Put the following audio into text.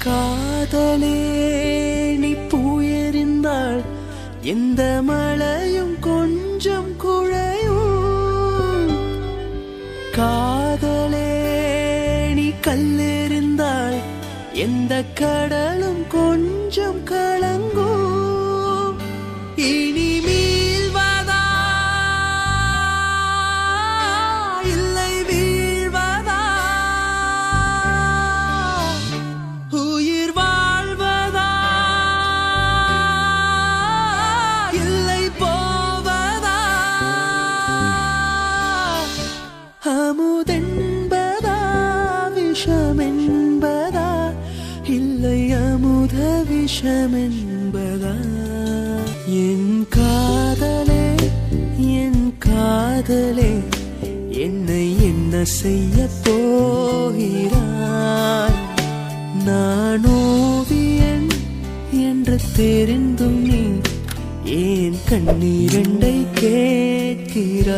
காதலே நீ பூயெறிந்தாள் எந்த மழையும் கொஞ்சம் குழையும். காதலே நீ கல்லெறிந்தாள் எந்த கடலும் கொஞ்சம் கலங்கும். இனி மீள்வதா இல்லை வீழ்வதா, உயிர் வாழ்வதா இல்லை போவதா, அமுதென்பதா விஷமென்பதா இல்லை அமுத விஷமென்பதா. என் காதலே என் காதலே என்னை என்ன செய்ய போகிறாய்? நான் ஓவியன் என்று தெரிந்தும் நீ ஏன் கண்ணீரண்டை கேட்கிறாய்?